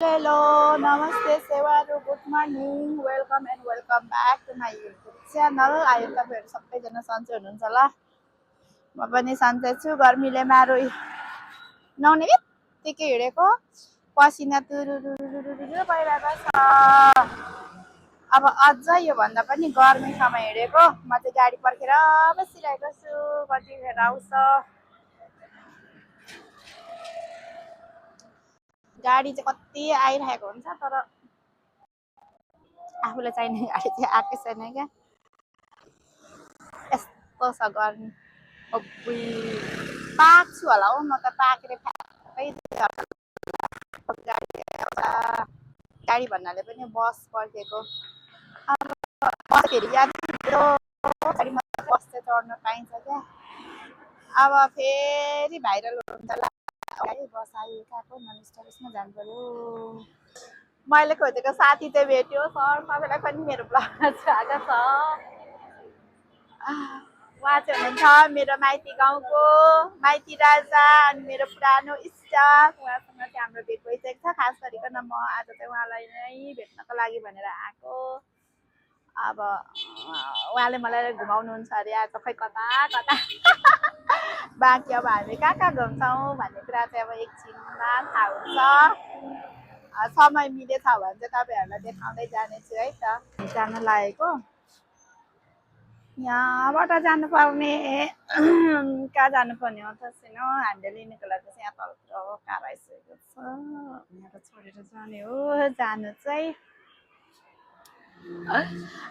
Hello, namaste, Sewaru, good morning, welcome and welcome back to my YouTube channel. I am तपाईँहरू सबैजना सन्चै हुनुहुन्छ होला। म पनि सन्चै छु। गर्मीले मारो नहुने बित्तिकै हिँडेको पसिना तुरुरुरुरु भइरहेको छ। अब अझ योभन्दा पनि गर्मीसँग हिँडेको म चाहिँ गाडी पर्खेर बसिरहेको छु। कतिखेर आउँछ गाडी चाहिँ कति आइरहेको हुन्छ तर आफूलाई चाहिने गाडी चाहिँ आएकै छैन क्या। यस्तो छ गर्मी। पाक्छु होला हौ म त पाकेर फ्याक्कै गाडी भन्नाले पनि बस पर्खेको। बसखेरि याद बस चाहिँ चढ्न पाइन्छ क्या। अब फेरि भाइरल हुन्छ होला बस आयो कहाँको ननस्टपमा जानु पर्यो। मैले खोजेको साथी चाहिँ भेट्यो सर तपाईँलाई पनि मेरो ब्लगमा स्वागत छ। उहाँ चाहिँ हुनुहुन्छ मेरो माइती गाउँको माइती राजा अनि मेरो पुरानो स्टाफ। उहाँसँग चाहिँ हाम्रो भेट भइसकेको छ। खास गरिकन म आज चाहिँ उहाँलाई नै भेट्नको लागि भनेर आएको। अब उहाँले मलाई घुमाउनुहुन्छ अरे आज खै कता कता बाँकी अब हामी कहाँ कहाँ घुम्छौँ भन्ने कुरा चाहिँ अब एकछिनमा थाहा हुन्छ। समय मिलेछ भने चाहिँ तपाईँहरूलाई देखाउँदै जानेछु है त। जान लागेको यहाँबाट जानुपर्ने कहाँ जानुपर्ने हो त छैन। हामीले लिनुको लागि चाहिँ यहाँ तलतिर कार आइसकेको छ। यहाँबाट छोडेर जाने हो जानु चाहिँ।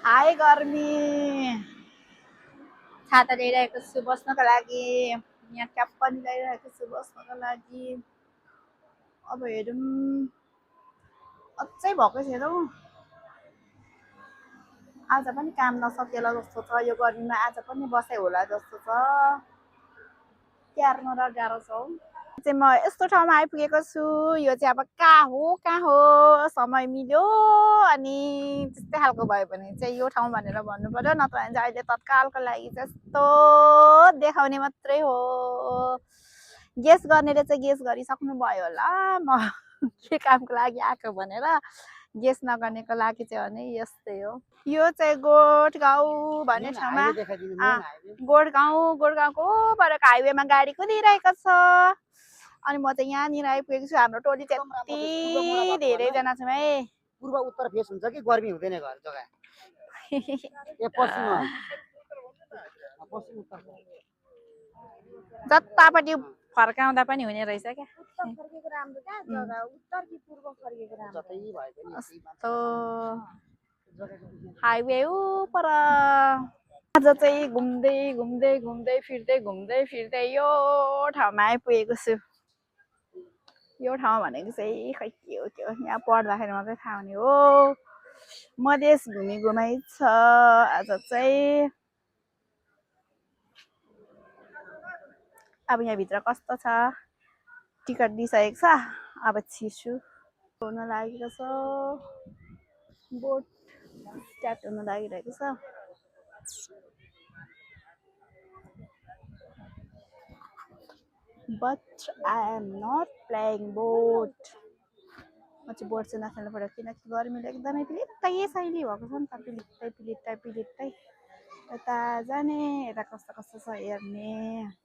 हाई गर्मी छाता ल्याइरहेको छु बस्नको लागि। यहाँ क्याप पनि ल्याइरहेको छु बस्नको लागि। अब हेरौँ अझै भएकै छैन हौ। आज पनि काम नसकेला जस्तो छ। यो गर्मीमा आज पनि बसाइ होला जस्तो छ। क्यार्न र गाह्रो छ हौ। चाहिँ म यस्तो ठाउँमा आइपुगेको छु। यो चाहिँ अब कहाँ हो समय मिल्यो अनि त्यस्तै खालको भयो भने चाहिँ यो ठाउँ भनेर भन्नु पर्यो। नत्र भने चाहिँ अहिले तत्कालको लागि चाहिँ यस्तो देखाउने मात्रै हो। गेस गर्नेले चाहिँ गेस गरिसक्नु भयो होला म के कामको लागि आएको भनेर। गेस नगर्नेको लागि चाहिँ भने यस्तै हो। यो चाहिँ गोठगाउँ भन्ने ठाउँमा गोठगाउँकोबाट हाइवेमा गाडी कुदिरहेको छ। अनि म चाहिँ यहाँनिर आइपुगेको छु। हाम्रो टोली चाहिँ यति धेरैजना छौँ है। पूर्व उत्तर फेस हुन्छ कि गर्मी हुँदैन घर जग्गा ए पश्चिम जतापट्टि फर्काउँदा पनि हुने रहेछ क्या। उत्तर फर्केको राम्रो क्या जग्गा उत्तर कि पूर्व फर्केको राम्रो जतै भए पनि यस्तो हाइवे हो पर आज चाहिँ घुम्दै फिर्दै यो ठाउँमा आइपुगेको छु। यो ठाउँ भनेको चाहिँ खै के हो यहाँ पढ्दाखेरि मात्रै थाहा हुने हो। मधेस घुमाइ छ आज चाहिँ। अब यहाँभित्र कस्तो छ टिकट दिइसकेको छ। अब छिर्छु हुन लागेको छ। बोट स्टार्ट हुन लागिरहेको छ। But I am not playing boat. म चाहिँ बोट चाहिँ नखेल्नु पर्यो किनकि गर्मीले एकदमै पिलित्तै शैली भएको छ नि त। पिलित्तै यता जाने यता कस्तो छ हेर्ने।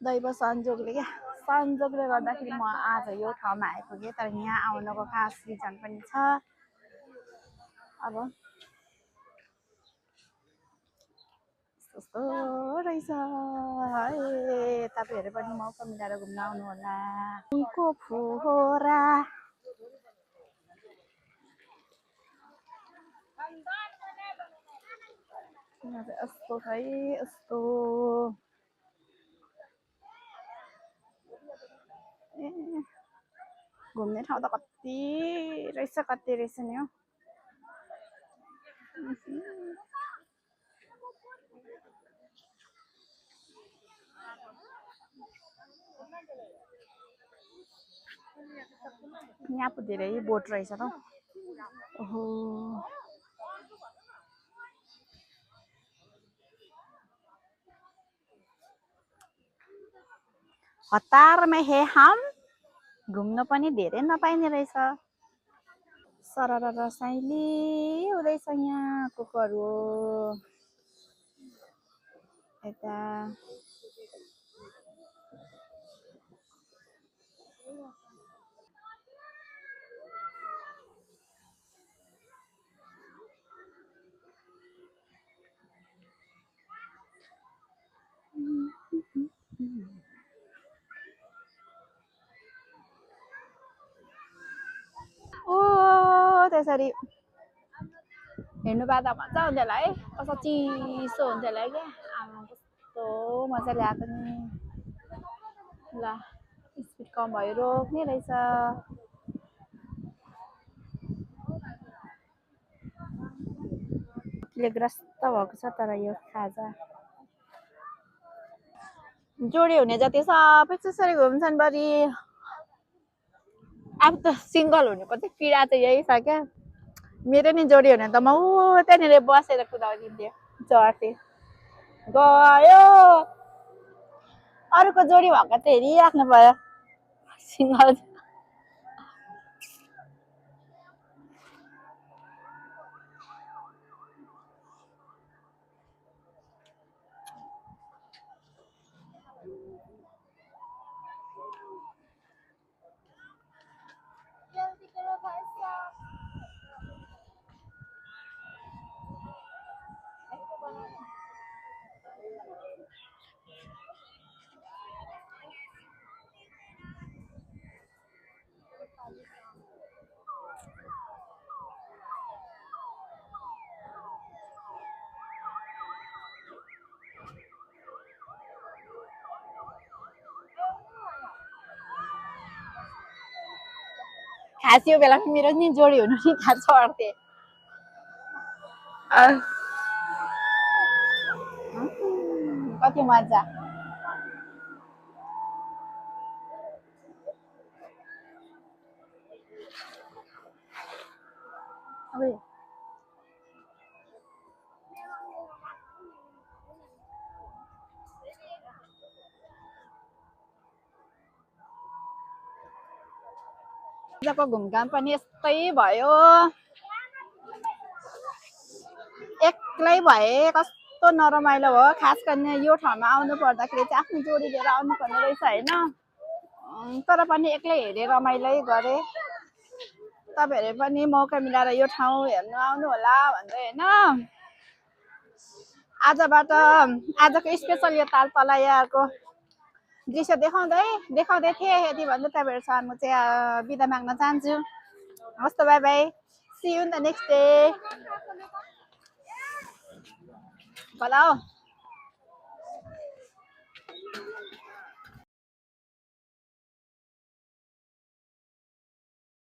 दैव संजोगले गर्दाखेरि म आज यो ठाउँमा आइपुगेँ। तर यहाँ आउनको खास रिजन पनि छ। अब कस्तो रहेछ तपाईँहरू पनि मौका मिलाएर घुम्न आउनु होला। को फोहोरा यस्तो छ है यस्तो। घुम्ने ठाउँ त कति रहेछ नि हो। यहाँ पो धेरै बोट रहेछ त। ओहो हतार में है हम घुम्न पनि धेरै नपाइने रहेछ। सरर साइली हुँदैछ यहाँ कुकुरहरू यता। ओ त्यसरी हिँड्नु पाउँदा मजा हुन्थ्यो होला है। कस्तो चिसो हुन्थ्यो होला क्या। आमा कस्तो मजाले आएको नि। ल स्पिड कम भयो रोक्ने रहेछ। ग्रस्त भएको छ तर यो खाजा जोडी हुने जति सबै त्यसरी घुम्छन् बरी। अब त सिङ्गल हुनुको चाहिँ पीडा चाहिँ यही छ क्या। मेरो नि जोडी हुने त म त्यहाँनिर बसेर कुदाउदिन्थेँ चढ्थेँ। गयो अरूको जोडी भएको त हेरिराख्नु भयो सिङ्गल। खास यो बेला मेरो नि जोडी हुनु नि थाहा चढ्थेँ। कति मजा। आजको घुमघाम पनि यस्तै भयो। एक्लै भए कस्तो नरमाइलो हो। खास गर्ने यो ठाउँमा आउनु पर्दाखेरि चाहिँ आफ्नो जोडी लिएर आउनु पर्ने रहेछ होइन। तर पनि एक्लै हेरेँ रमाइलै गरेँ। तपाईँहरू पनि मौका मिलाएर यो ठाउँ हेर्नु आउनु होला भन्दै होइन। आजबाट आजको स्पेसल यो ताल तलैयाको दृश्य देखाउँदै थिएँ। यति भन्दै तपाईँहरूसँग म चाहिँ बिदा माग्न चाहन्छु। हस् त bye bye. See you in the next day. भला